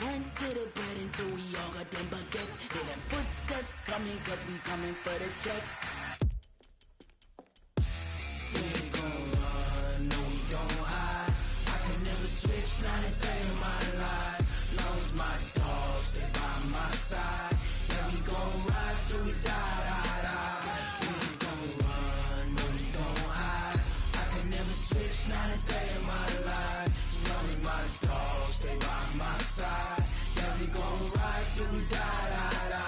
Run to the bed until we all got them baguettes. Hear them footsteps coming, cause we coming for the check. We ain't gon' run, no we don't hide. I can never switch, not a day in my life. Long as my dogs stay by my side. Yeah, we gon' ride till we die, die, die. We ain't gon' run, no we don't hide. I can never switch, not a day in my life. As long as my dogs stay by my side. Yeah, we gon' ride till we die, die, die.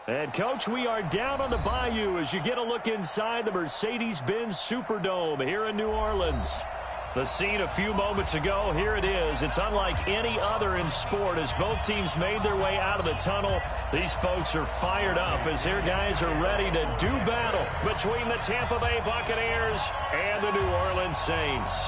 And, Coach, we are down on the Bayou as you get a look inside the Mercedes-Benz Superdome here in New Orleans. The scene a few moments ago, here it is. It's unlike any other in sport as both teams made their way out of the tunnel. These folks are fired up as their guys are ready to do battle between the Tampa Bay Buccaneers and the New Orleans Saints.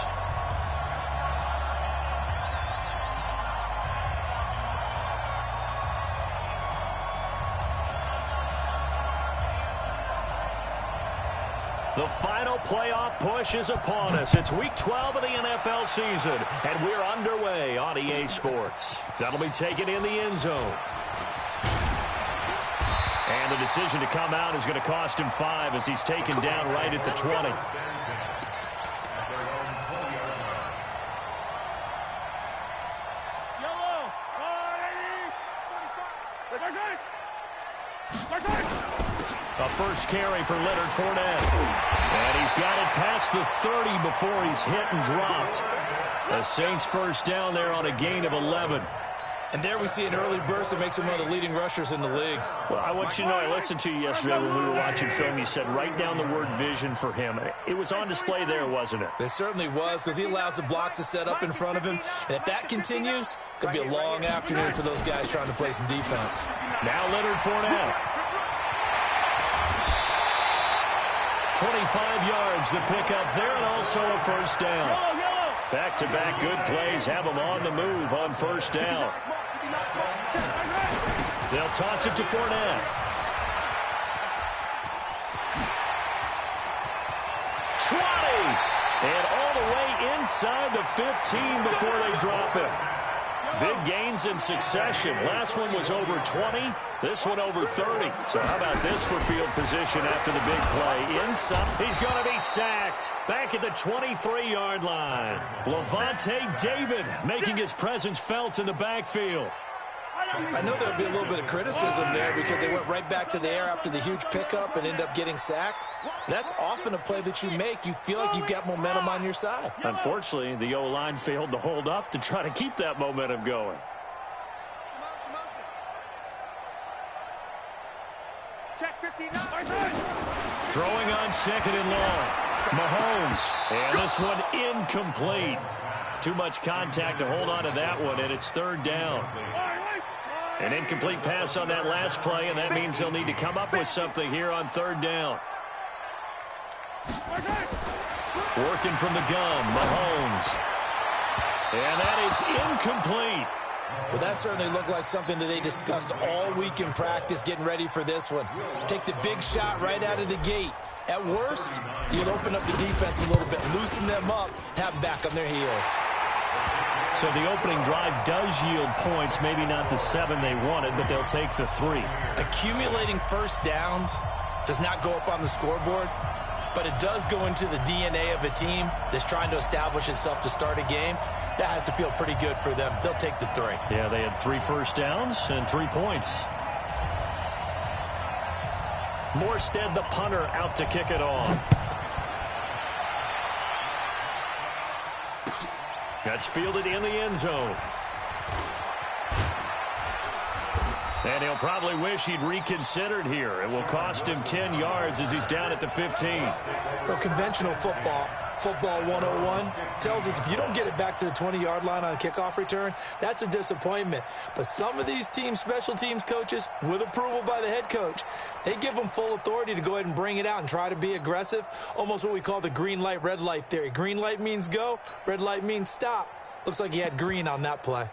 The final playoff push is upon us. It's Week 12 of the NFL season, and we're underway on EA Sports. That'll be taken in the end zone. And the decision to come out is going to cost him 5 as he's taken down right at the 20. A first carry for Leonard Fournette. And he's got it past the 30 before he's hit and dropped. The Saints first down there on a gain of 11. And there we see an early burst that makes him one of the leading rushers in the league. Well, I want you to know, I listened to you yesterday when we were watching film. You said write down the word vision for him. It was on display there, wasn't it? It certainly was, because he allows the blocks to set up in front of him. And if that continues, it could be a long afternoon for those guys trying to play some defense. Now Leonard Fournette. 25 yards the pickup there, and also a first down. Back-to-back good plays have them on the move on first down. They'll toss it to Fournette. And all the way inside the 15 before they drop him. Big gains in succession. Last one was over 20. This one over 30. So how about this for field position after the big play? Inside. He's going to be sacked. Back at the 23-yard line. Levante David making his presence felt in the backfield. I know there'll be a little bit of criticism there because they went right back to the air after the huge pickup and end up getting sacked. That's often a play that you make. You feel like you've got momentum on your side. Unfortunately, the O-line failed to hold up to try to keep that momentum going. Check 59. Throwing on second and long. Mahomes. And this one incomplete. Too much contact to hold on to that one, and it's third down. An incomplete pass on that last play, and that means they'll need to come up with something here on third down. Working from the gun, Mahomes. And that is incomplete. Well, that certainly looked like something that they discussed all week in practice getting ready for this one. Take the big shot right out of the gate. At worst, you'll open up the defense a little bit, loosen them up, have them back on their heels. So the opening drive does yield points, maybe not the 7 they wanted, but they'll take the 3. Accumulating first downs does not go up on the scoreboard, but it does go into the DNA of a team that's trying to establish itself to start a game. That has to feel pretty good for them. They'll take the 3. Yeah, they had 3 first downs and 3 points. Morstead, the punter, out to kick it off. That's fielded in the end zone. And he'll probably wish he'd reconsidered here. It will cost him 10 yards as he's down at the 15. Well, conventional football 101, tells us if you don't get it back to the 20-yard line on a kickoff return, that's a disappointment. But some of these special teams coaches, with approval by the head coach, they give them full authority to go ahead and bring it out and try to be aggressive, almost what we call the green light, red light theory. Green light means go, red light means stop. Looks like he had green on that play.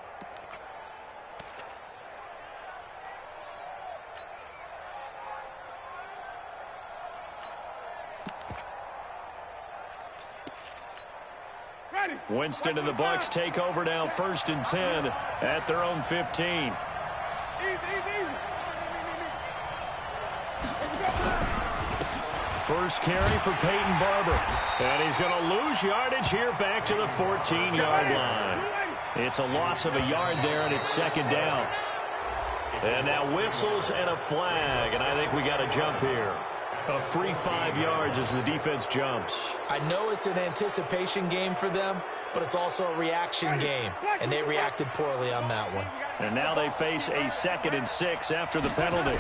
Winston and the Bucs take over now, 1st and 10 at their own 15. First carry for Peyton Barber. And he's going to lose yardage here back to the 14-yard line. It's a loss of a yard there, and it's 2nd down. And now whistles and a flag, and I think we got a jump here. A free 5 yards as the defense jumps. I know it's an anticipation game for them, but it's also a reaction game, and they reacted poorly on that one. And now they face a 2nd and 6 after the penalty.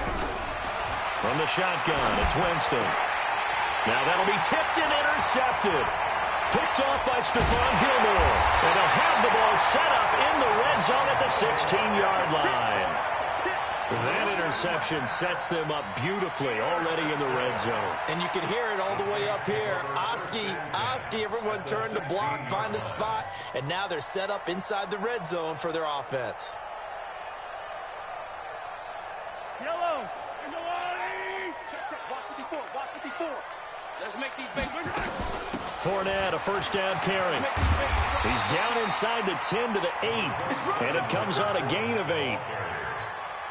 From the shotgun, it's Winston. Now that'll be tipped and intercepted. Picked off by Stephon Gilmore. And they'll have the ball set up in the red zone at the 16-yard line. That interception sets them up beautifully already in the red zone. And you can hear it all the way up here. Oski, everyone turned to block, find a spot, and now they're set up inside the red zone for their offense. Yellow, in the line. Check, block 54, block 54. Let's make these big ones. Fournette, a 1st down carry. He's down inside the 10 to the 8, and it comes on a gain of 8.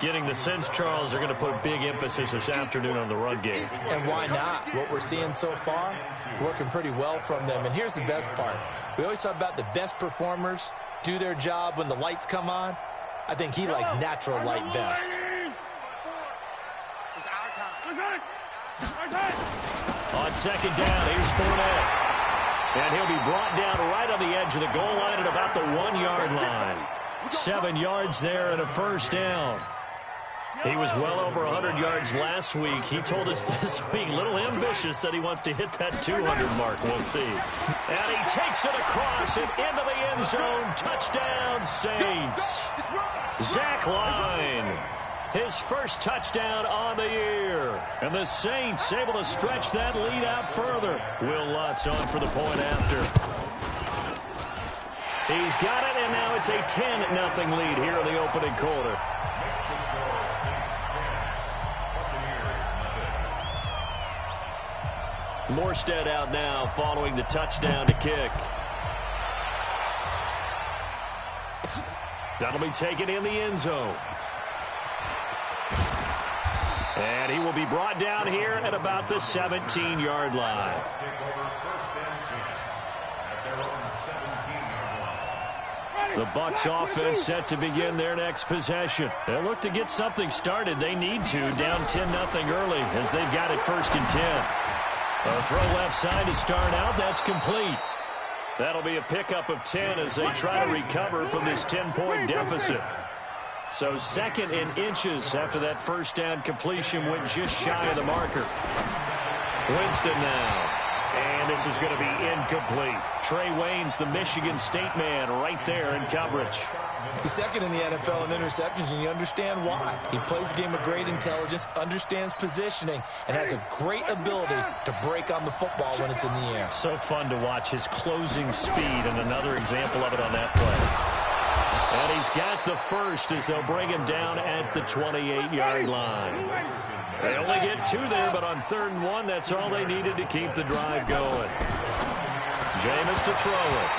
Getting the sense, Charles, are going to put big emphasis this afternoon on the run game. And why not? What we're seeing so far is working pretty well from them. And here's the best part. We always talk about the best performers do their job when the lights come on. I think he likes natural light best. It's our time. On 2nd down, here's Fournette. And he'll be brought down right on the edge of the goal line at about the 1-yard line. 7 yards there and a 1st down. He was well over 100 yards last week. He told us this week, a little ambitious, that he wants to hit that 200 mark. We'll see. And he takes it across and into the end zone. Touchdown, Saints. Zach Line, his first touchdown on the year. And the Saints able to stretch that lead out further. Will Lutz on for the point after. He's got it, and now it's a 10-0 lead here in the opening quarter. Morstead out now following the touchdown to kick. That'll be taken in the end zone. And he will be brought down here at about the 17-yard line. The Bucs offense set to begin their next possession. They'll look to get something started. They need to, down 10-0 early as they've got it 1st and 10. A throw left side to start out. That's complete. That'll be a pickup of 10 as they try to recover from this 10-point deficit. So 2nd and inches after that 1st down completion went just shy of the marker. Winston now. And this is going to be incomplete. Trey Waynes, the Michigan State man, right there in coverage. He's 2nd in the NFL in interceptions, and you understand why. He plays a game of great intelligence, understands positioning, and has a great ability to break on the football when it's in the air. So fun to watch his closing speed, and another example of it on that play. And he's got the first as they'll bring him down at the 28-yard line. They only get 2 there, but on 3rd and 1, that's all they needed to keep the drive going. Jameis to throw it.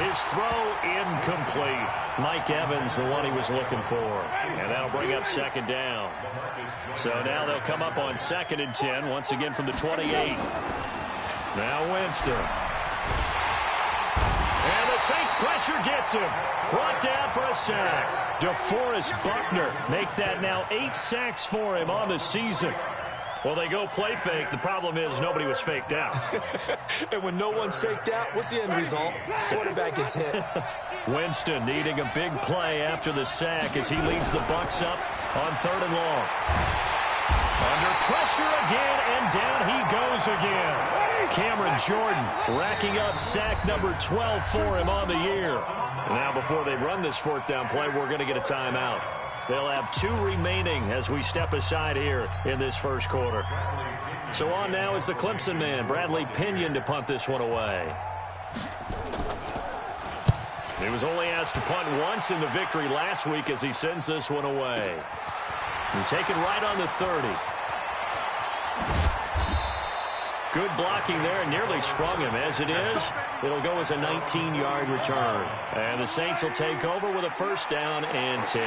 His throw incomplete. Mike Evans, the one he was looking for. And that'll bring up 2nd down. So now they'll come up on 2nd and 10, once again from the 28. Now Winston. And the Saints pressure gets him. Brought down for a sack. DeForest Buckner make that now 8 sacks for him on the season. Well, they go play fake. The problem is nobody was faked out. And when no one's faked out, what's the end result? Quarterback gets hit. Winston needing a big play after the sack as he leads the Bucs up on 3rd and long. Under pressure again, and down he goes again. Cameron Jordan racking up sack number 12 for him on the year. Now before they run this 4th down play, we're going to get a timeout. They'll have 2 remaining as we step aside here in this first quarter. So on now is the Clemson man, Bradley Pinion, to punt this one away. He was only asked to punt once in the victory last week as he sends this one away. And taken right on the 30. Good blocking there, and nearly sprung him. As it is, it'll go as a 19-yard return. And the Saints will take over with a 1st down and 10.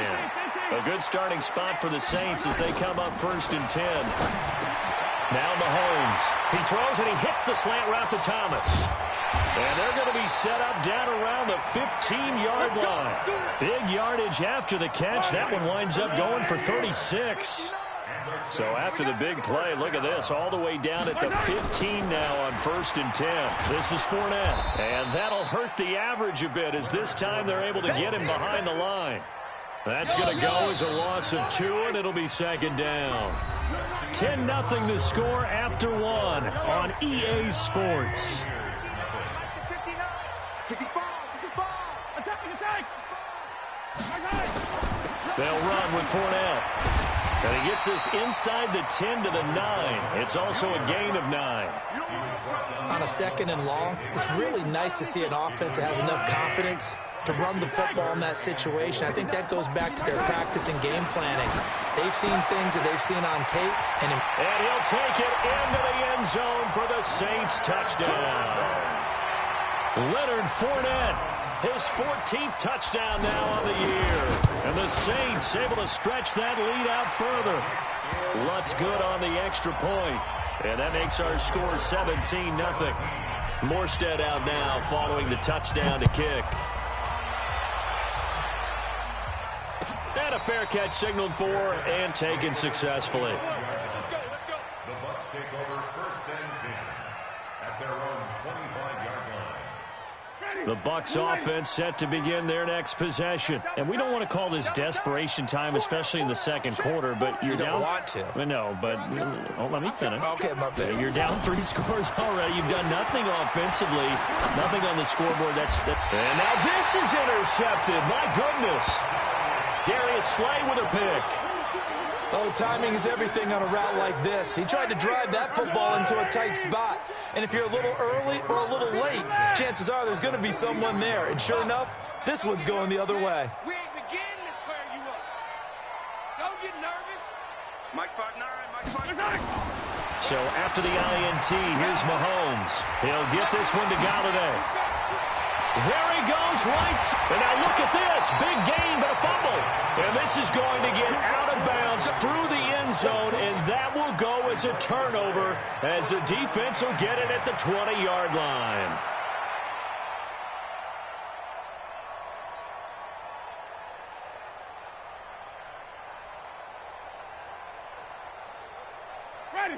A good starting spot for the Saints as they come up 1st and 10. Now Mahomes. He throws and he hits the slant route to Thomas. And they're going to be set up down around the 15-yard line. Big yardage after the catch. That one winds up going for 36. So after the big play, look at this, all the way down at the 15 now on 1st and 10. This is Fournette, and that'll hurt the average a bit as this time they're able to get him behind the line. That's going to go as a loss of 2, and it'll be 2nd down. 10-0 the score after 1 on EA Sports. They'll run with Fournette. And he gets this inside the 10 to the 9. It's also a gain of 9. On a 2nd and long, it's really nice to see an offense that has enough confidence to run the football in that situation. I think that goes back to their practice and game planning. They've seen things that they've seen on tape. And he'll take it into the end zone for the Saints touchdown. Leonard Fournette, his 14th touchdown now on the year. And the Saints able to stretch that lead out further. Lutz good on the extra point. And that makes our score 17-0. Morstead out now following the touchdown to kick. And a fair catch signaled for and taken successfully. The Bucs take over 1st and 10 at their own 25-yard line. The Bucs offense set to begin their next possession. And we don't want to call this desperation time, especially in the 2nd quarter, but you're down. You don't want to. No, but let me finish. Okay, my bad. You're down 3 scores already. You've done nothing offensively, nothing on the scoreboard. And now this is intercepted. My goodness. Darius Slay with a pick. Oh, timing is everything on a route like this. He tried to drive that football into a tight spot. And if you're a little early or a little late, chances are there's going to be someone there. And sure enough, this one's going the other way. We ain't beginning to tear you up. Don't get nervous. Mike 5'9", Mike 5'9". So after the INT, here's Mahomes. He'll get this one to Galladay. There he goes, right. And now look at this. Big gain, but a fumble. And this is going to get out of bounds through the end zone, and that will go as a turnover as the defense will get it at the 20-yard line.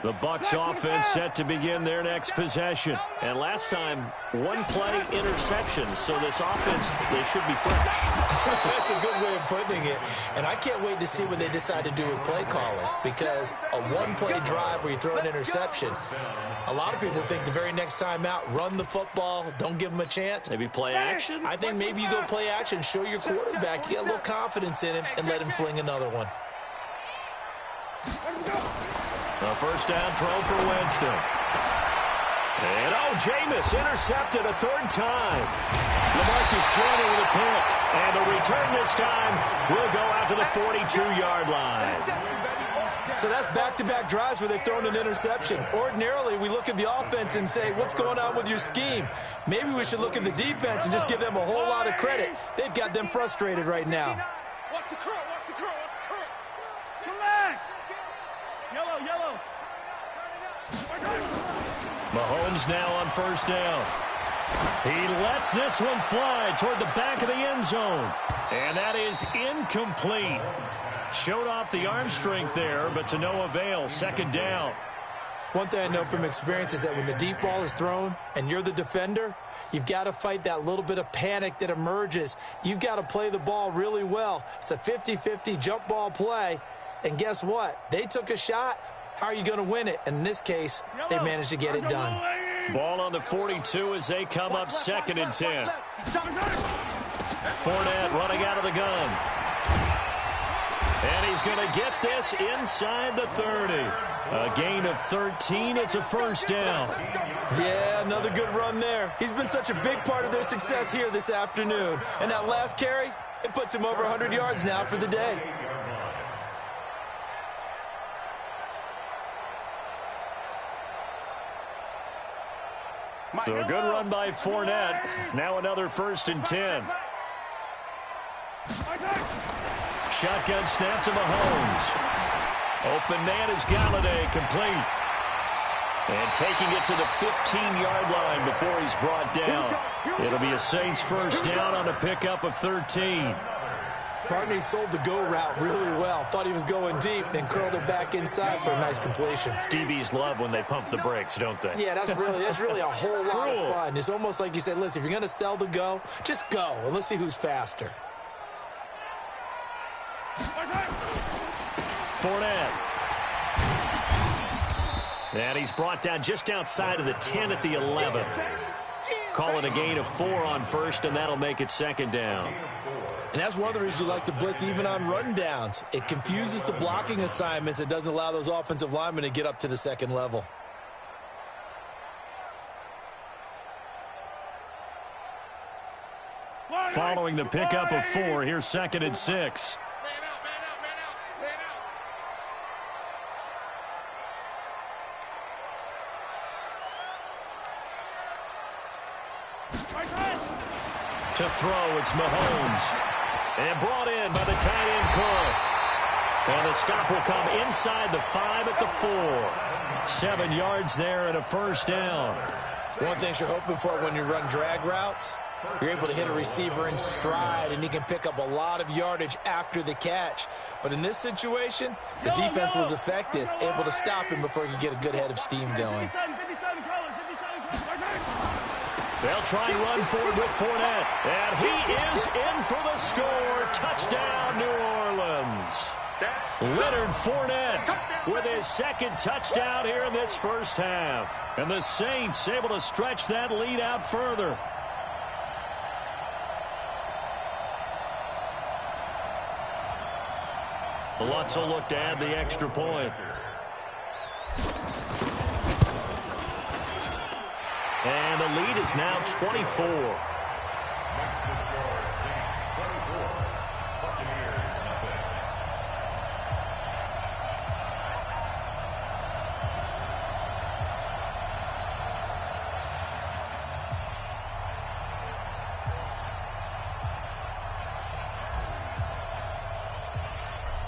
The Bucs offense set to begin their next possession. And last time, 1 play interception. So this offense, they should be fresh. That's a good way of putting it. And I can't wait to see what they decide to do with play calling. Because a 1-play drive where you throw an interception, a lot of people think the very next time out, run the football, don't give them a chance. Maybe play action? I think maybe you go play action, show your quarterback, get a little confidence in him, and let him fling another one. A 1st down throw for Winston. And, Jameis intercepted a 3rd time. LaMarcus Joyner with a pick. And the return this time will go out to the 42-yard line. So that's back-to-back drives where they've thrown an interception. Ordinarily, we look at the offense and say, what's going on with your scheme? Maybe we should look at the defense and just give them a whole lot of credit. They've got them frustrated right now. Watch the curl, watch the curl, watch the curl. To line. Yellow. Mahomes now on 1st down. He lets this one fly toward the back of the end zone. And that is incomplete. Showed off the arm strength there, but to no avail. 2nd down. One thing I know from experience is that when the deep ball is thrown and you're the defender, you've got to fight that little bit of panic that emerges. You've got to play the ball really well. It's a 50-50 jump ball play, And guess what? They took a shot. How are you going to win it? And in this case, they managed to get it done. Ball on the 42 as they come up 2nd and 10. Fournette running out of the gun. And he's going to get this inside the 30. A gain of 13. It's a first down. Yeah, another good run there. He's been such a big part of their success here this afternoon. And that last carry, it puts him over 100 yards now for the day. So a good run by Fournette. Now another 1st and 10. Shotgun snap to Mahomes. Open man is Galladay, complete. And taking it to the 15-yard line before he's brought down. It'll be a Saints first down on a pickup of 13. Partner, he sold the go route really well. Thought he was going deep, then curled it back inside for a nice completion. DBs love when they pump the brakes, don't they? Yeah, that's really a whole lot of fun. It's almost like you said, listen, if you're going to sell the go, just go, and let's see who's faster. Fournette. And he's brought down just outside of the 10 at the 11. Call it a gain of 4 on first, and that'll make it 2nd down. And that's one of the reasons you like to blitz even on run downs. It confuses the blocking assignments. It doesn't allow those offensive linemen to get up to the 2nd level. Following the pickup of 4, here's 2nd and 6. To throw, it's Mahomes. And brought in by the tight end Cook. And the stop will come inside the 5 at the 4. 7 yards there and a first down. One thing you're hoping for when you run drag routes, you're able to hit a receiver in stride, and he can pick up a lot of yardage after the catch. But in this situation, the defense was effective, able to stop him before he could get a good head of steam going. They'll try and run forward with Fournette. And he is in for the score. Touchdown, New Orleans. Leonard Fournette with his 2nd touchdown here in this first half. And the Saints able to stretch that lead out further. The Lutz will look to add the extra point. And the lead is now 24. Next to score, Saints 24, Buccaneers nothing.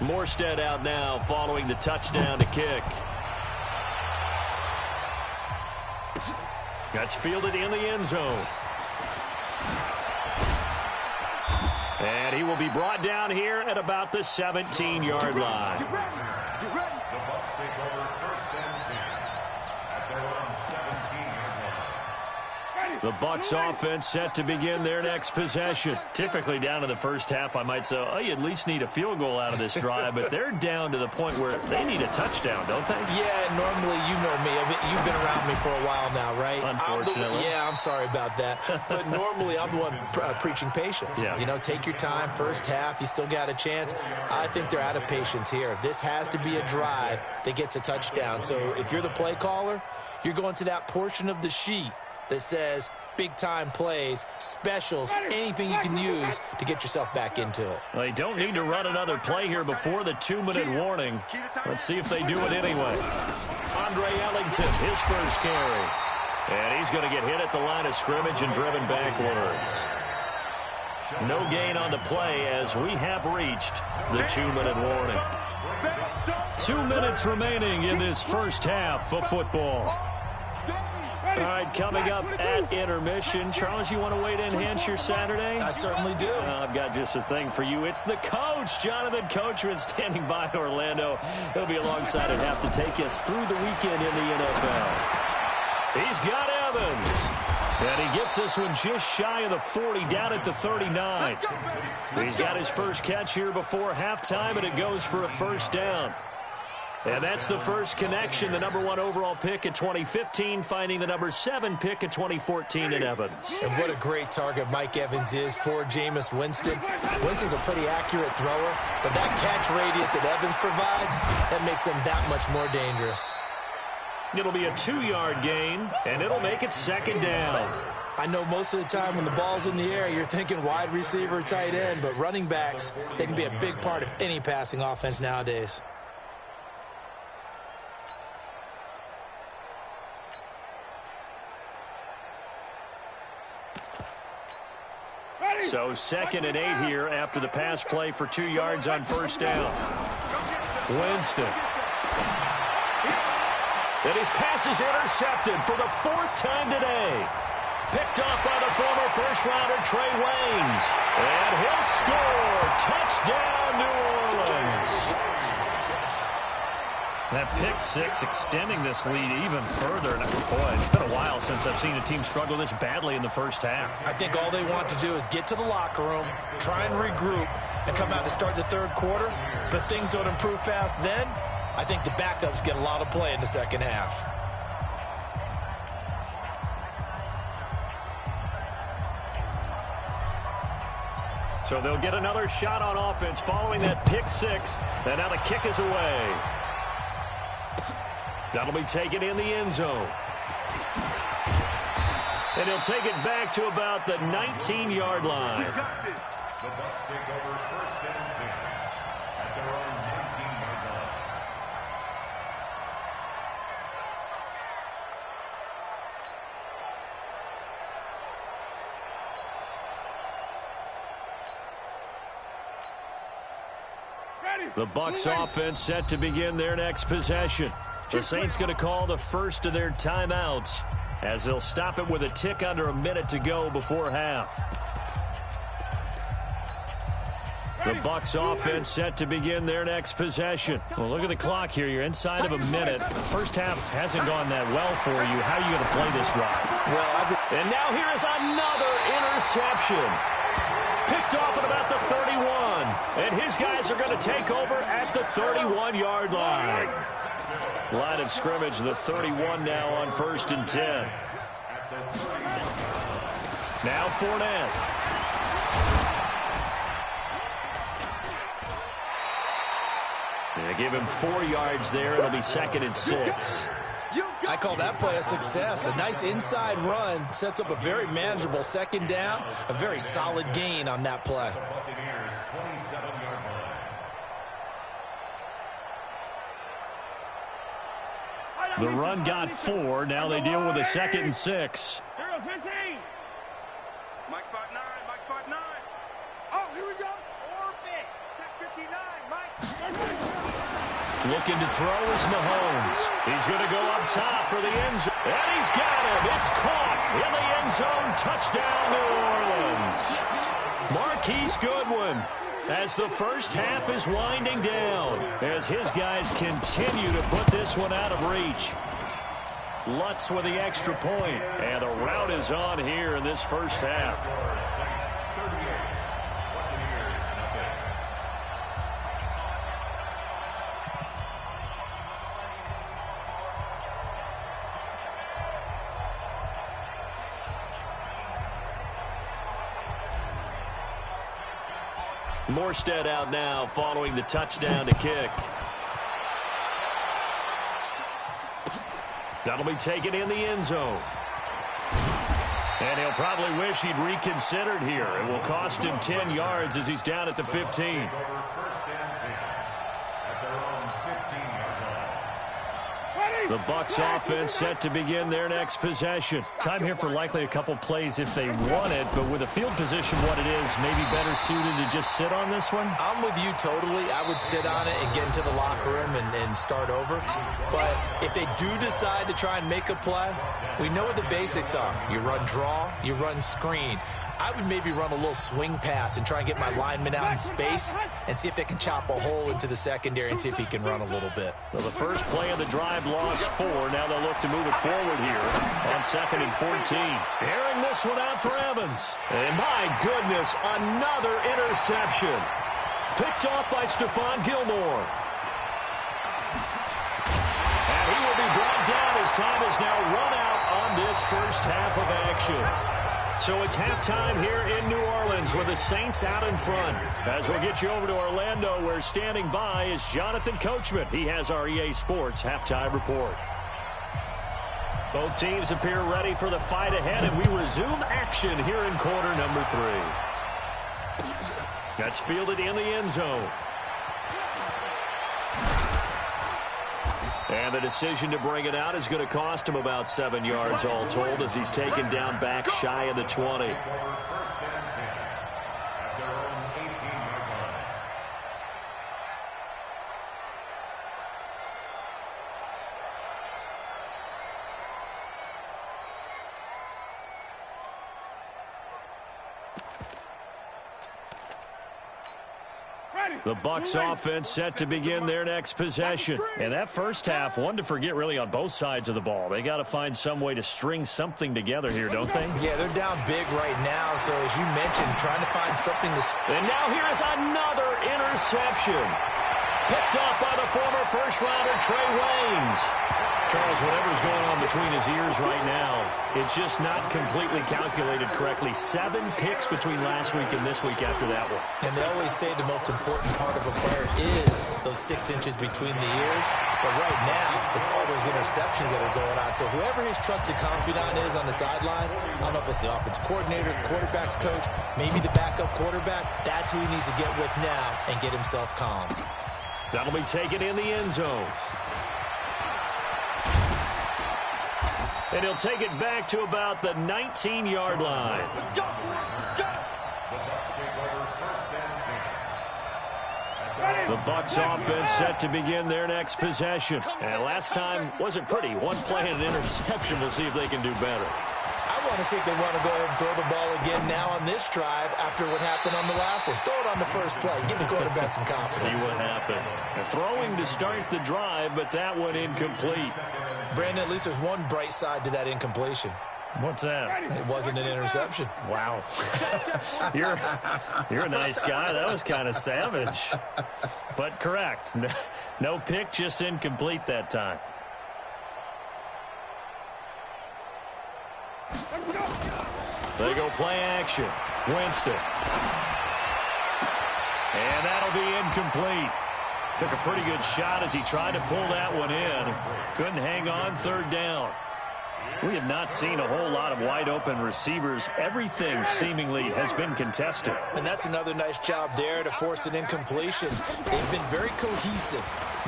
Morstead out now following the touchdown to kick. That's fielded in the end zone. And he will be brought down here at about the 17-yard line. The Bucs take over 1st and 10 at their own 17-yard line. The Bucs offense set to begin their next possession. Typically down in the first half, I might say, oh, you at least need a field goal out of this drive, but they're down to the point where they need a touchdown, don't they? Yeah, normally, you know me. I mean, you've been around me for a while now, right? Unfortunately. I'm sorry about that. But normally, I'm the one preaching patience. Yeah. You know, take your time. First half, you still got a chance. I think they're out of patience here. This has to be a drive that gets a touchdown. So if you're the play caller, you're going to that portion of the sheet that says big-time plays, specials, anything you can use to get yourself back into it. They don't need to run another play here before the 2-minute warning. Let's see if they do it anyway. Andre Ellington, his first carry. And he's going to get hit at the line of scrimmage and driven backwards. No gain on the play as we have reached the 2-minute warning. 2 minutes remaining in this first half of football. All right, coming up at intermission. Charles, you want to wait to enhance your Saturday? I certainly do. I've got just a thing for you. It's the coach, Jonathan Coachman, standing by Orlando. He'll be alongside and have to take us through the weekend in the NFL. He's got Evans. And he gets this one just shy of the 40, down at the 39. He's got his first catch here before halftime, and it goes for a first down. And that's the first connection, the number 1 overall pick in 2015, finding the number 7 pick in 2014 in Evans. And what a great target Mike Evans is for Jameis Winston. Winston's a pretty accurate thrower, but that catch radius that Evans provides, that makes him that much more dangerous. It'll be a 2-yard gain, and it'll make it second down. I know most of the time when the ball's in the air, you're thinking wide receiver, tight end, but running backs, they can be a big part of any passing offense nowadays. So 2nd and 8 here after the pass play for 2 yards on first down. Winston. And his pass is intercepted for the 4th time today. Picked off by the former first-rounder Trey Waynes. And he'll score. Touchdown, New Orleans. That pick 6 extending this lead even further. And boy, it's been a while since I've seen a team struggle this badly in the first half. I think all they want to do is get to the locker room, try and regroup, and come out to start the third quarter. But if things don't improve fast then, I think the backups get a lot of play in the second half. So they'll get another shot on offense following that pick 6. And now the kick is away. That'll be taken in the end zone. And he'll take it back to about the 19-yard line. The Bucs take over 1st and 10 at their own 19-yard line. The Bucs offense set to begin their next possession. The Saints going to call the first of their timeouts as they'll stop it with a tick under a minute to go before half. The Bucs offense set to begin their next possession. Well, look at the clock here. You're inside of a minute. First half hasn't gone that well for you. How are you going to play this drive? And now here is another interception. Picked off at about the 31. And his guys are going to take over at the 31-yard line. Line of scrimmage, the 31 now on 1st and 10. Now Fournette. They give him 4 yards there. It'll be 2nd and 6. I call that play a success. A nice inside run sets up a very manageable second down. A very solid gain on that play. Buccaneers 27-yard line. The run got 4. Now they deal with a 2nd and 6. Hero 15. Mike spot 9. Mike spot 9. Oh, here we go. Orbit. Check 59. Mike. Looking to throw is Mahomes. He's going to go up top for the end zone. And he's got him. It's caught in the end zone. Touchdown, New Orleans. Marquise Goodwin, as the first half is winding down, as his guys continue to put this one out of reach. Lutz with the extra point, and the route is on here in this first half. Morstead out now following the touchdown to kick. That'll be taken in the end zone. And he'll probably wish he'd reconsidered here. It will cost him 10 yards as he's down at the 15. The Bucs offense set to begin their next possession. Time here for likely a couple plays if they want it, but with the field position what it is, maybe better suited to just sit on this one? I'm with you totally. I would sit on it and get into the locker room and start over. But if they do decide to try and make a play, we know what the basics are. You run draw, you run screen. I would maybe run a little swing pass and try and get my lineman out in space and see if they can chop a hole into the secondary and see if he can run a little bit. Well, the first play of the drive lost 4. Now they'll look to move it forward here on 2nd and 14. Airing this one out for Evans. And my goodness, another interception. Picked off by Stephon Gilmore. And he will be brought down as time is now run out on this first half of action. So it's halftime here in New Orleans with the Saints out in front. As we'll get you over to Orlando, where standing by is Jonathan Coachman. He has our EA Sports halftime report. Both teams appear ready for the fight ahead, and we resume action here in quarter number 3. That's fielded in the end zone. And the decision to bring it out is going to cost him about 7 yards all told, as he's taken down back shy of the 20. The Bucs offense set to begin their next possession. And that first half, one to forget really on both sides of the ball. They got to find some way to string something together here, don't they? Yeah, they're down big right now. So as you mentioned, trying to find something to... And now here is another interception. Picked off by the former first-rounder Trey Waynes. Charles, whatever's going on between his ears right now, it's just not completely calculated correctly. 7 picks between last week and this week after that one. And they always say the most important part of a player is those 6 inches between the ears. But right now, it's all those interceptions that are going on. So whoever his trusted confidant is on the sidelines, I don't know if it's the offense coordinator, the quarterback's coach, maybe the backup quarterback, that's who he needs to get with now and get himself calm. That'll be taken in the end zone. And he'll take it back to about the 19-yard line. Let's go. Let's go. The Bucs offense set to begin their next possession. And last time wasn't pretty. One play and an interception. We'll see if they can do better. I want to see if they want to go ahead and throw the ball again now on this drive after what happened on the last one. Throw it on the first play. Give the quarterback some confidence. See what happens. Throwing to start the drive, but that one incomplete. Brandon, at least there's one bright side to that incompletion. What's that? It wasn't an interception. Wow. You're a nice guy. That was kind of savage. But correct. No pick, just incomplete that time. They go play action. Winston. And that'll be incomplete. Took a pretty good shot as he tried to pull that one in. Couldn't hang on, 3rd down. We have not seen a whole lot of wide-open receivers. Everything seemingly has been contested. And that's another nice job there to force an incompletion. They've been very cohesive,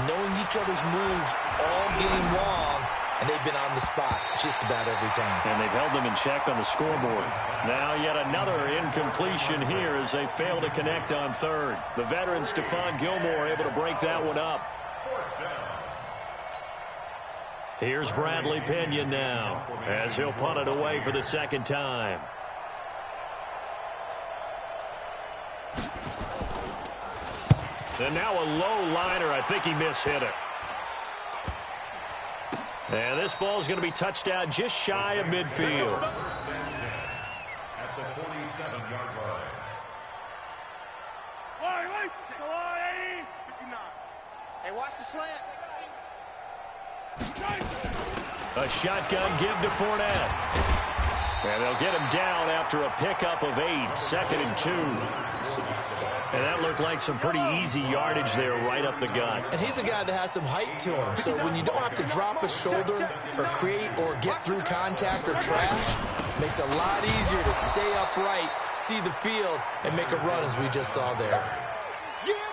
knowing each other's moves all game long, and they've been on the spot just about every time. And they've held them in check on the scoreboard. Now yet another incompletion here as they fail to connect on 3rd. The veteran Stephon Gilmore able to break that one up. Here's Bradley Pinion now as he'll punt it away for the 2nd time. And now a low liner. I think he mishit it. And this ball is going to be touched out just shy of midfield. At the 47-yard line. Hey, watch the slant. A shotgun give to Fournette. And they'll get him down after a pickup of 8, 2nd and 2. And that looked like some pretty easy yardage there right up the gut. And he's a guy that has some height to him. So when you don't have to drop a shoulder or create or get through contact or trash, makes it a lot easier to stay upright, see the field, and make a run as we just saw there.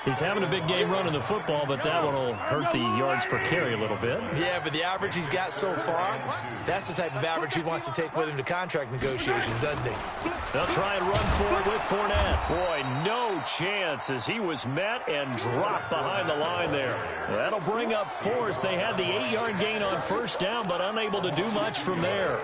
He's having a big game running the football, but that one will hurt the yards per carry a little bit. Yeah, but the average he's got so far, that's the type of average he wants to take with him to contract negotiations, doesn't he? They'll try and run for it with Fournette. Boy, no chance as he was met and dropped behind the line there. That'll bring up 4th. They had the 8-yard gain on 1st down, but unable to do much from there.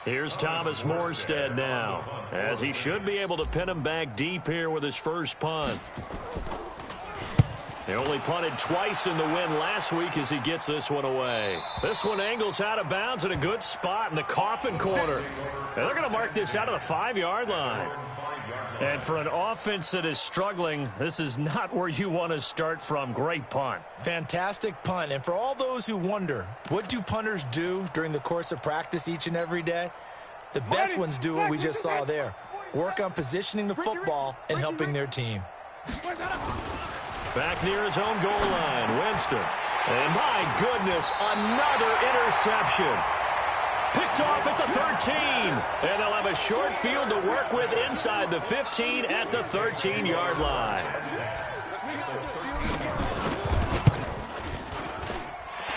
Here's Thomas Morstead now, as he should be able to pin him back deep here with his first punt. He only punted twice in the win last week as he gets this one away. This one angles out of bounds in a good spot in the coffin corner. And they're going to mark this out of the 5-yard line. And for an offense that is struggling, this is not where you want to start from. Great punt. Fantastic punt. And for all those who wonder, what do punters do during the course of practice each and every day? The best ones do what we just saw there. Work on positioning the football and helping their team. Back near his own goal line, Winston. And my goodness, another interception. Picked off at the 13. And they'll have a short field to work with inside the 15 at the 13-yard line.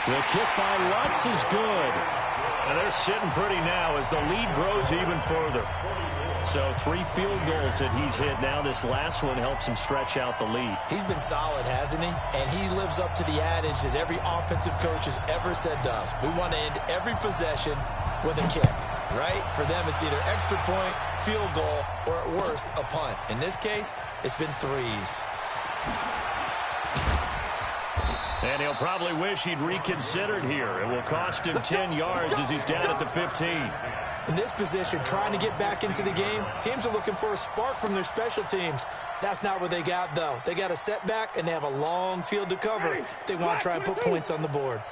The kick by Lutz is good. And they're sitting pretty now as the lead grows even further. So 3 field goals that he's hit now. This last one helps him stretch out the lead. He's been solid, hasn't he? And he lives up to the adage that every offensive coach has ever said to us. We want to end every possession with a kick, right? For them, it's either extra point, field goal, or at worst, a punt. In this case, it's been 3s. And he'll probably wish he'd reconsidered here. It will cost him 10 yards as he's down at the 15. In this position, trying to get back into the game, teams are looking for a spark from their special teams. That's not what they got, though. They got a setback, and they have a long field to cover if they want to try and put points on the board.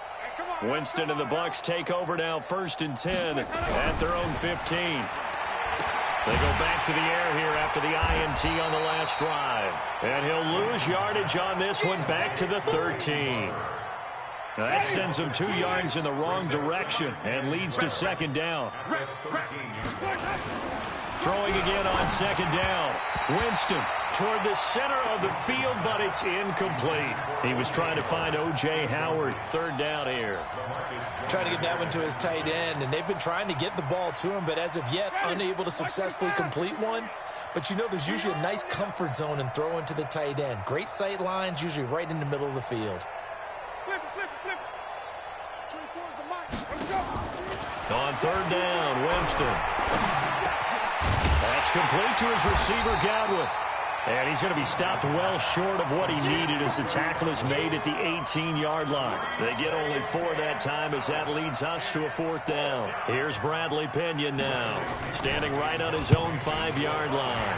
Winston and the Bucs take over now, 1st and 10 at their own 15. They go back to the air here after the INT on the last drive. And he'll lose yardage on this one back to the 13. Now that sends him 2 yards in the wrong direction and leads to 2nd down. Throwing again on 2nd down. Winston toward the center of the field, but it's incomplete. He was trying to find O.J. Howard. 3rd down here. Trying to get that one to his tight end, and they've been trying to get the ball to him, but as of yet, unable to successfully complete one. But you know there's usually a nice comfort zone in throwing to the tight end. Great sight lines, usually right in the middle of the field. On 3rd down, Winston. That's complete to his receiver, Godwin. And he's going to be stopped well short of what he needed as the tackle is made at the 18-yard line. They get only 4 that time as that leads us to a 4th down. Here's Bradley Pinion now, standing right on his own 5-yard line.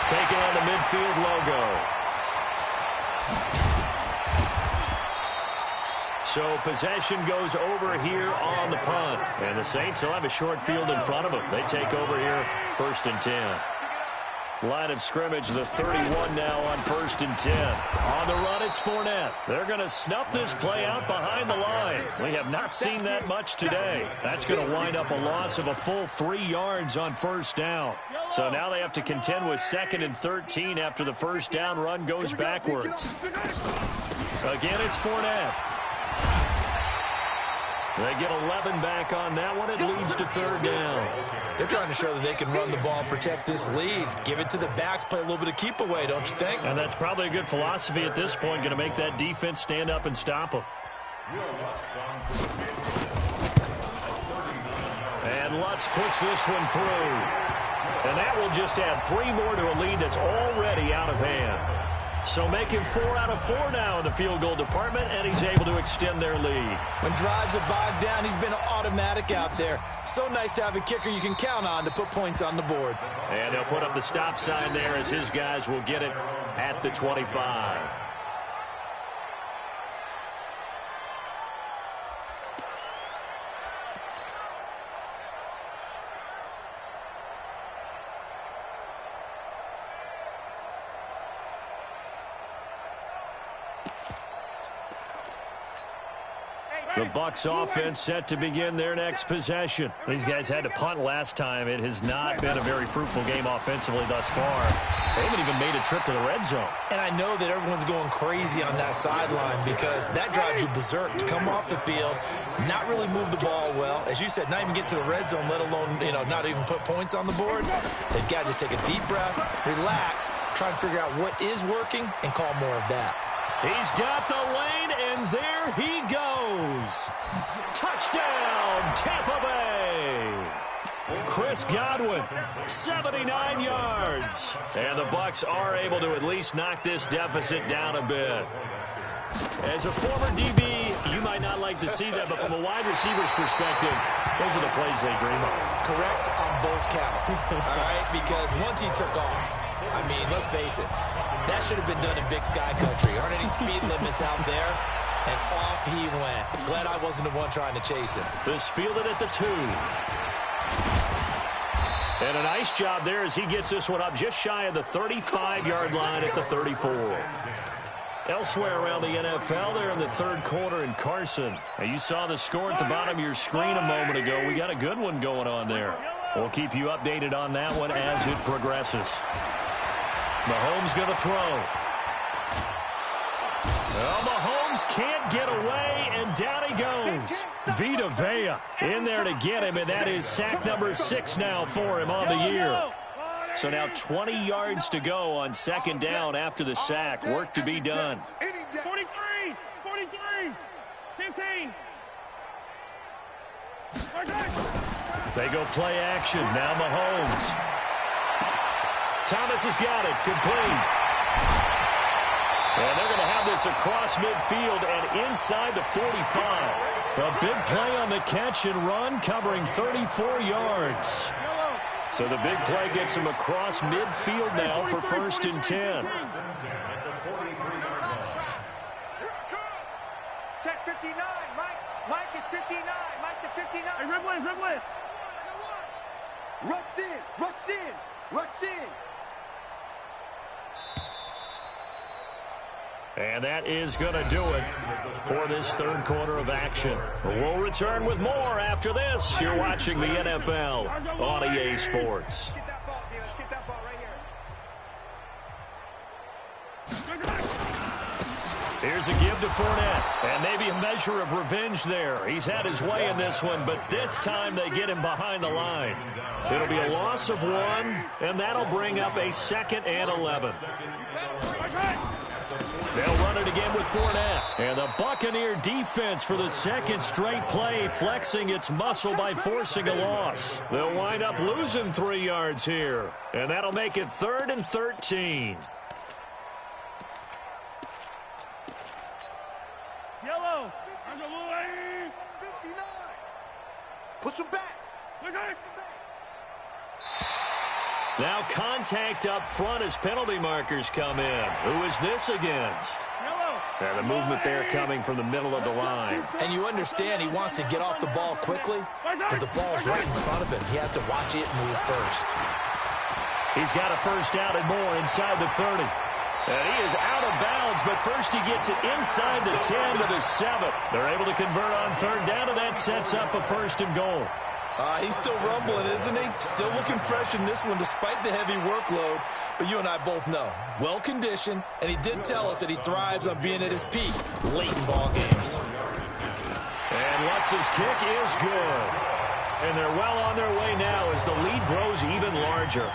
Taking on the midfield logo. So possession goes over here on the punt. And the Saints will have a short field in front of them. They take over here, 1st and 10. Line of scrimmage, the 31 now on 1st and 10. On the run, it's Fournette. They're going to snuff this play out behind the line. We have not seen that much today. That's going to wind up a loss of a full 3 yards on 1st down. So now they have to contend with 2nd and 13 after the 1st down run goes backwards. Again, it's Fournette. They get 11 back on that one. It leads to 3rd down. They're trying to show that they can run the ball and protect this lead. Give it to the backs, play a little bit of keep away, don't you think? And that's probably a good philosophy at this point, going to make that defense stand up and stop them. And Lutz puts this one through. And that will just add 3 more to a lead that's already out of hand. So making 4 out of 4 now in the field goal department, and he's able to extend their lead. When drives are bogged down, he's been automatic out there. So nice to have a kicker you can count on to put points on the board. And they'll put up the stop sign there as his guys will get it at the 25. The Bucs offense set to begin their next possession. These guys had to punt last time. It has not been a very fruitful game offensively thus far. They haven't even made a trip to the red zone. And I know that everyone's going crazy on that sideline because that drives you berserk to come off the field, not really move the ball well. As you said, not even get to the red zone, let alone, not even put points on the board. They've got to just take a deep breath, relax, try and figure out what is working, and call more of that. He's got the lane, and there he goes. goes. Touchdown, Tampa Bay. Chris Godwin, 79 yards. And the Bucs are able to at least knock this deficit down a bit. As a former DB, you might not like to see that, but from a wide receiver's perspective, those are the plays they dream of. Correct on both counts, all right? Because once he took off, I mean, let's face it, that should have been done in Big Sky Country. Aren't any speed limits out there? And off he went. Glad I wasn't the one trying to chase him. This fielded at the 2. And a nice job there as he gets this one up just shy of the 35-yard line at the 34. Elsewhere around the NFL, they're in the third quarter in Carson. Now, you saw the score at the bottom of your screen a moment ago. We got a good one going on there. We'll keep you updated on that one as it progresses. Mahomes going to throw. Well, Mahomes can't get away, and down he goes. Vita Vea in there to get him, and that is sack number 6 now for him on the year. So now 20 yards to go on second down after the sack. Work to be done. 43, 15. They go play action. Now Mahomes. Thomas has got it. Complete. And they're going to have this across midfield and inside the 45. A big play on the catch and run, covering 34 yards. So the big play gets him across midfield now for 1st and 10. Check 59. Mike is 59. Mike to 59. Hey, Red. Rush in. And that is going to do it for this third quarter of action. We'll return with more after this. You're watching the NFL on EA Sports. Get that ball, D. Let's get that ball right here. Here's a give to Fournette. And maybe a measure of revenge there. He's had his way in this one, but this time they get him behind the line. It'll be a loss of 1, and that'll bring up a 2nd and 11. They'll run it again with Fournette. And the Buccaneer defense for the second straight play, flexing its muscle by forcing a loss. They'll wind up losing 3 yards here. And that'll make it 3rd and 13. Yellow. 59. Push him back. Now contact up front as penalty markers come in. Who is this against? And the movement there coming from the middle of the line. And you understand he wants to get off the ball quickly, but the ball's right in front of him. He has to watch it move first. He's got a first down and more inside the 30. And he is out of bounds, but first he gets it inside the 10 to the 7. They're able to convert on third down, and that sets up a 1st and goal. He's still rumbling, isn't he? Still looking fresh in this one despite the heavy workload. But you and I both know, well-conditioned, and he did tell us that he thrives on being at his peak late in ball games. And Lutz's kick is good. And they're well on their way now as the lead grows even larger.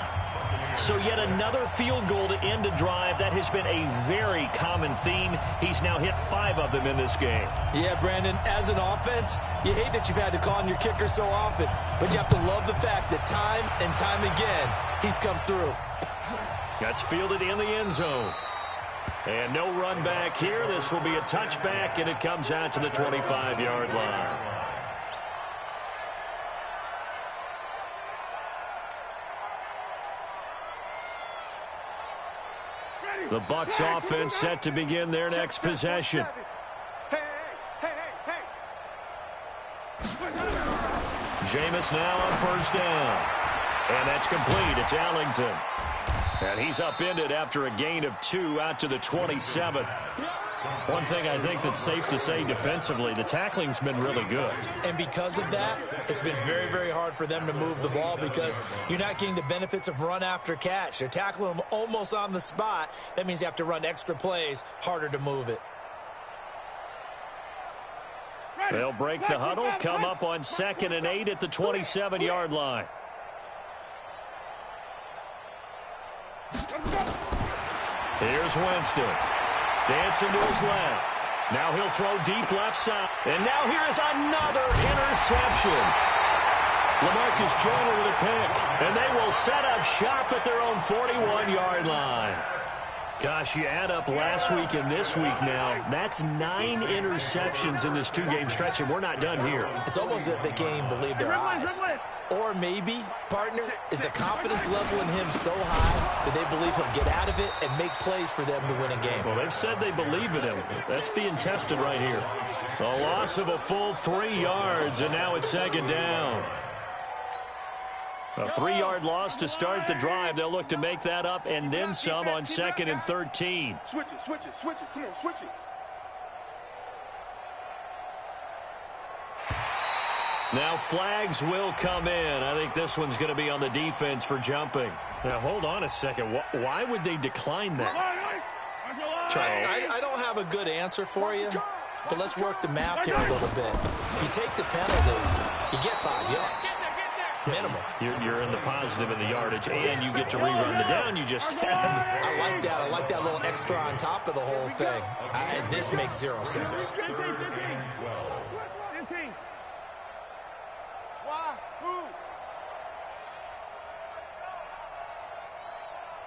So yet another field goal to end a drive. That has been a very common theme. He's now hit 5 of them in this game. Yeah, Brandon, as an offense, you hate that you've had to call on your kicker so often, but you have to love the fact that time and time again, he's come through. That's fielded in the end zone. And no run back here. This will be a touchback, and it comes out to the 25-yard line. The Bucs offense set to begin their next possession. Hey. Jameis now on first down. And that's complete. It's Allington. And he's upended after a gain of 2 out to the 27. One thing I think that's safe to say defensively, the tackling's been really good. And because of that, it's been very, very hard for them to move the ball because you're not getting the benefits of run after catch. They're tackling them almost on the spot. That means you have to run extra plays, harder to move it. They'll break the huddle, come up on 2nd and 8 at the 27-yard line. Here's Winston. Dancing to his left. Now he'll throw deep left side. And now here is another interception. LaMarcus Joyner with a pick. And they will set up shop at their own 41-yard line. Gosh, you add up last week and this week now. That's 9 interceptions in this 2-game stretch, and we're not done here. It's almost as if they can't even believe their eyes. Or maybe, partner, is the confidence level in him so high that they believe he'll get out of it and make plays for them to win a game. Well, they've said they believe in him. That's being tested right here. The loss of a full 3 yards, and now it's second down. A 3-yard loss to start the drive. They'll look to make that up and then some on 2nd and 13. Switch it, switch it, switch it. Come on, switch it. Now flags will come in. I think this one's going to be on the defense for jumping. Now hold on a second. Why would they decline that? Charles, I don't have a good answer for you, but let's work the math here a little bit. If you take the penalty, you get 5 yards. Minimum. You're in the positive in the yardage, and you get to rerun the down you just had. I like that. I like that little extra on top of the whole thing. This makes 0 sense. 15. Why? Who?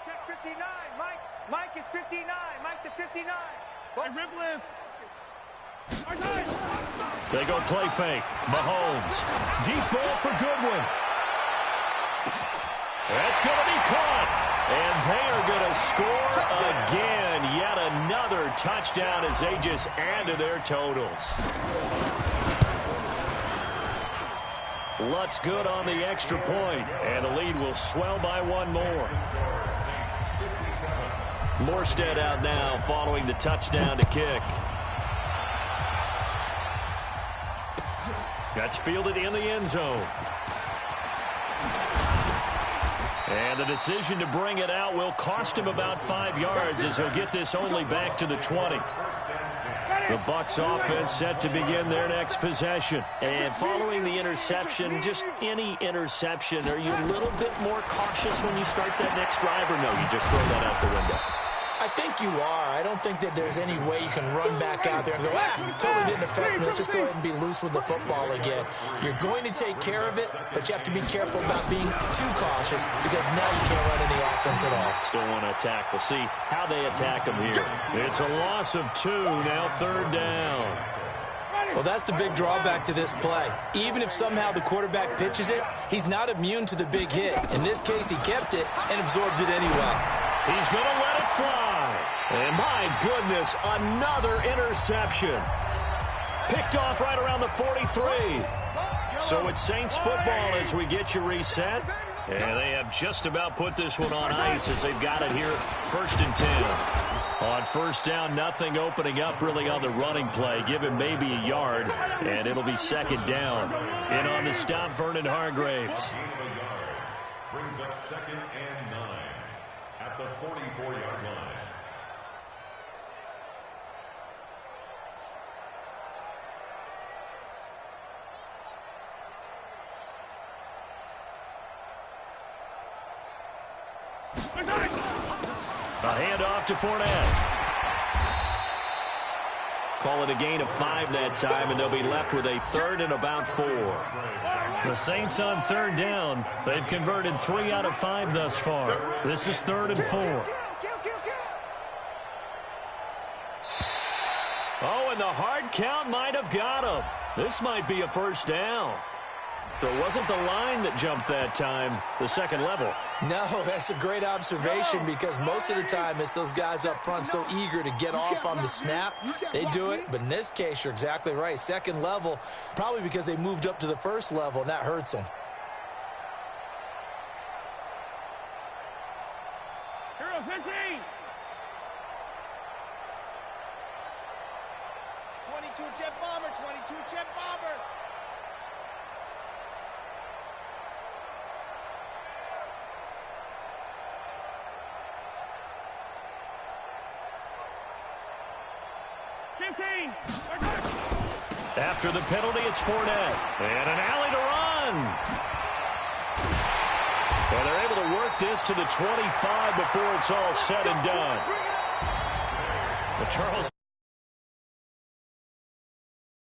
Check 59. Mike is 59. Mike to 59. Rip lift. They go play fake. Mahomes. Deep ball for Goodwin. That's going to be caught. And they are going to score again. Yet another touchdown as they just add to their totals. Lutz good on the extra point. And the lead will swell by 1 more. Morstead out now following the touchdown to kick. That's fielded in the end zone. And the decision to bring it out will cost him about 5 yards as he'll get this only back to the 20. The Bucs offense set to begin their next possession. And following the interception, just any interception, are you a little bit more cautious when you start that next drive, or no, you just throw that out the window? I think you are. I don't think that there's any way you can run back out there and go, totally didn't affect me. Let's just go ahead and be loose with the football again. You're going to take care of it, but you have to be careful about being too cautious because now you can't run any offense at all. Still want to attack. We'll see how they attack them here. It's a loss of 2, now 3rd down. Well, that's the big drawback to this play. Even if somehow the quarterback pitches it, he's not immune to the big hit. In this case, he kept it and absorbed it anyway. He's going to let it fly. And my goodness, another interception. Picked off right around the 43. So it's Saints football as we get you reset. And they have just about put this one on ice as they've got it here 1st and 10. On 1st down, nothing opening up really on the running play. Give him maybe a yard, and it'll be 2nd down. In on the stop, Vernon Hargraves. Brings up 2nd and 9 at the 44-yard line. A handoff to Fournette. Call it a gain of 5 that time, and they'll be left with a 3rd and about 4. The Saints on 3rd down. They've converted 3 out of 5 thus far. This is 3rd and 4. Oh, and the hard count might have got him. This might be a 1st down. So it wasn't the line that jumped that time, the 2nd level. No, that's a great observation because most of the time it's those guys up front so eager to get off on the snap. They do it, but in this case, you're exactly right. 2nd level, probably because they moved up to the 1st level, and that hurts them. Hero 15. 22 jet bomber, 22 jet bomber. After the penalty, it's Fournette. And an alley to run. And they're able to work this to the 25 before it's all said and done. But Charles